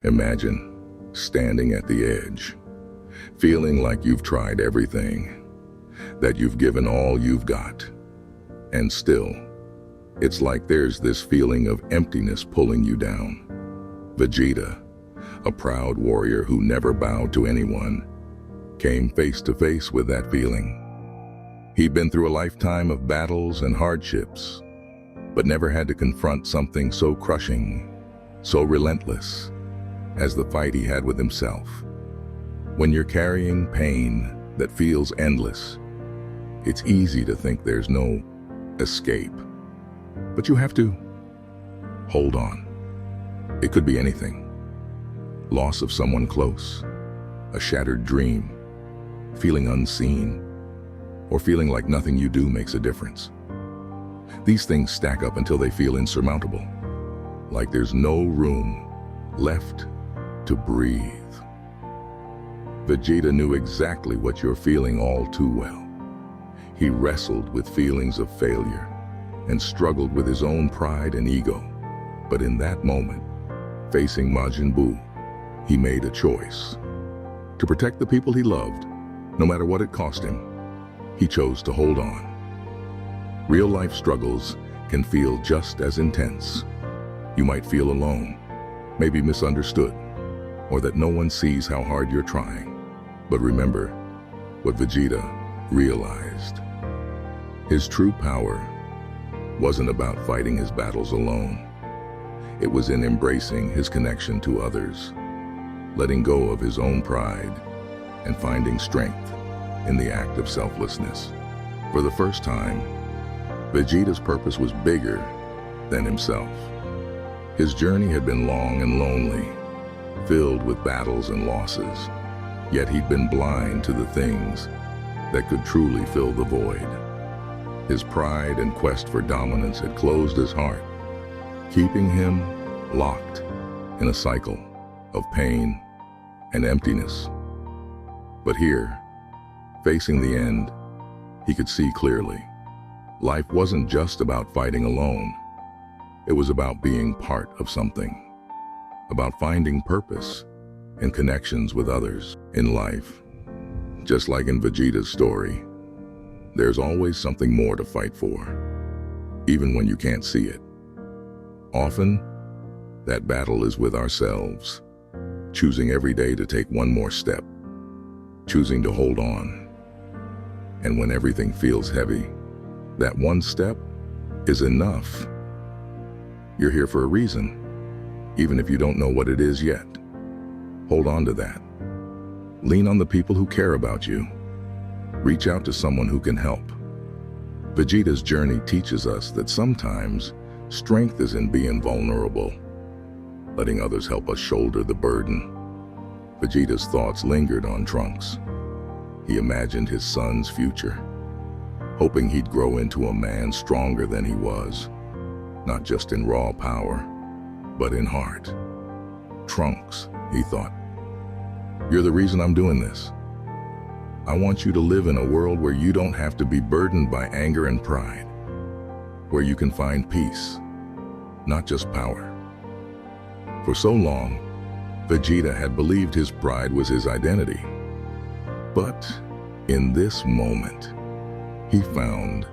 Imagine standing at the edge, feeling like you've tried everything, that you've given all you've got, and still, it's like there's this feeling of emptiness pulling you down. Vegeta, a proud warrior who never bowed to anyone, came face to face with that feeling. He'd been through a lifetime of battles and hardships, but never had to confront something so crushing, so relentless, as the fight he had with himself. When you're carrying pain that feels endless, it's easy to think there's no escape. But you have to hold on. It could be anything. Loss of someone close, a shattered dream, feeling unseen, or feeling like nothing you do makes a difference. These things stack up until they feel insurmountable, like there's no room left to breathe. Vegeta knew exactly what you're feeling all too well. He wrestled with feelings of failure and struggled with his own pride and ego. But in that moment, facing Majin Buu, he made a choice. To protect the people he loved, no matter what it cost him, he chose to hold on. Real-life struggles can feel just as intense. You might feel alone, maybe misunderstood, or that no one sees how hard you're trying. But remember what Vegeta realized. His true power wasn't about fighting his battles alone. It was in embracing his connection to others, letting go of his own pride, and finding strength in the act of selflessness. For the first time, Vegeta's purpose was bigger than himself. His journey had been long and lonely, filled with battles and losses, yet he'd been blind to the things that could truly fill the void. His pride and quest for dominance had closed his heart, keeping him locked in a cycle of pain and emptiness. But here, facing the end, he could see clearly. Life wasn't just about fighting alone. It was about being part of something, about finding purpose and connections with others. In life, just like in Vegeta's story, there's always something more to fight for, even when you can't see it. Often, that battle is with ourselves, choosing every day to take one more step, choosing to hold on. And when everything feels heavy, that one step is enough. You're here for a reason, even if you don't know what it is yet. Hold on to that. Lean on the people who care about you. Reach out to someone who can help. Vegeta's journey teaches us that sometimes strength is in being vulnerable, letting others help us shoulder the burden. Vegeta's thoughts lingered on Trunks. He imagined his son's future, hoping he'd grow into a man stronger than he was, not just in raw power, but in heart. Trunks, he thought, you're the reason I'm doing this. I want you to live in a world where you don't have to be burdened by anger and pride, where you can find peace, not just power. For so long, Vegeta had believed his pride was his identity. But in this moment, he found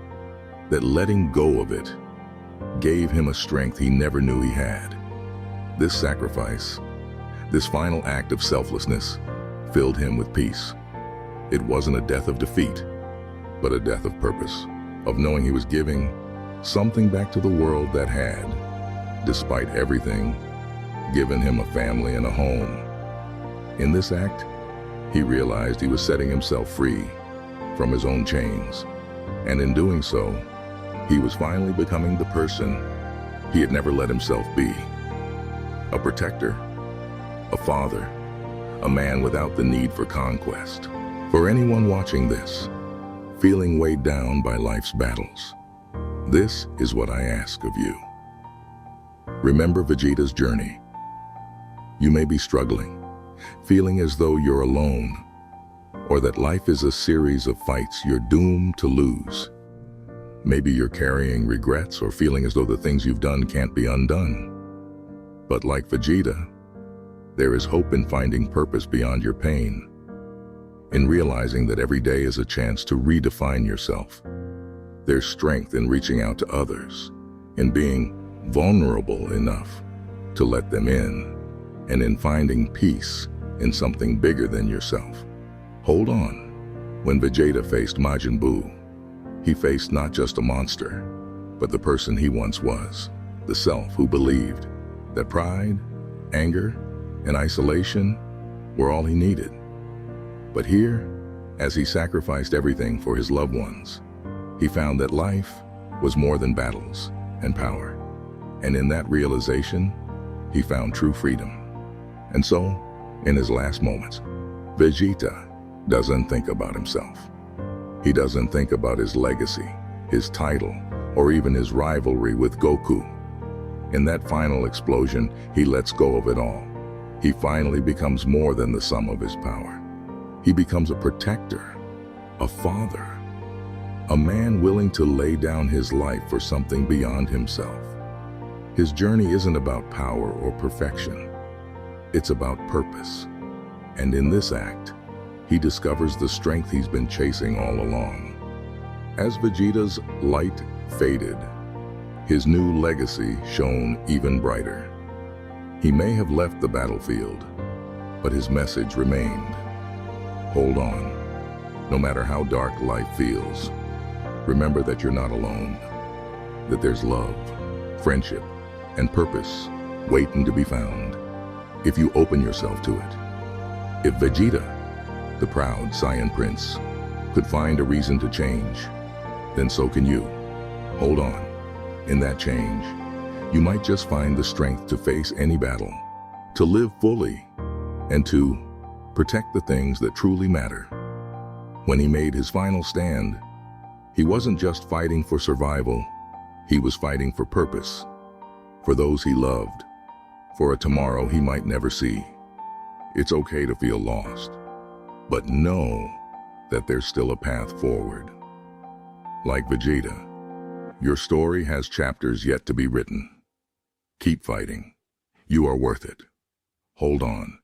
that letting go of it gave him a strength he never knew he had. This sacrifice, this final act of selflessness, filled him with peace. It wasn't a death of defeat, but a death of purpose, of knowing he was giving something back to the world that had, despite everything, given him a family and a home. In this act, he realized he was setting himself free from his own chains, and in doing so, he was finally becoming the person he had never let himself be. A protector, a father, a man without the need for conquest. For anyone watching this, feeling weighed down by life's battles, this is what I ask of you. Remember Vegeta's journey. You may be struggling, feeling as though you're alone, or that life is a series of fights you're doomed to lose. Maybe you're carrying regrets or feeling as though the things you've done can't be undone. But like Vegeta, There is hope in finding purpose beyond your pain, in realizing that every day is a chance to redefine yourself. There's strength in reaching out to others, in being vulnerable enough to let them in, and in finding peace in something bigger than yourself. Hold on. When Vegeta faced Majin Buu, he faced not just a monster, but the person he once was, the self who believed that pride, anger, and isolation were all he needed. But here, as he sacrificed everything for his loved ones, he found that life was more than battles and power. And in that realization, he found true freedom. And so, in his last moments, Vegeta doesn't think about himself. He doesn't think about his legacy, his title, or even his rivalry with Goku. In that final explosion, he lets go of it all. He finally becomes more than the sum of his power. He becomes a protector, a father, a man willing to lay down his life for something beyond himself. His journey isn't about power or perfection. It's about purpose. And in this act, he discovers the strength he's been chasing all along. As Vegeta's light faded, his new legacy shone even brighter. He may have left the battlefield, but his message remained. Hold on. No matter how dark life feels, remember that you're not alone, that there's love, friendship, and purpose waiting to be found if you open yourself to it. If Vegeta, the proud Saiyan prince, could find a reason to change, then so can you. Hold on. In that change, you might just find the strength to face any battle, to live fully, and to protect the things that truly matter. When he made his final stand, he wasn't just fighting for survival, he was fighting for purpose, for those he loved, for a tomorrow he might never see. It's okay to feel lost, but know that there's still a path forward. Like Vegeta, your story has chapters yet to be written. Keep fighting. You are worth it. Hold on.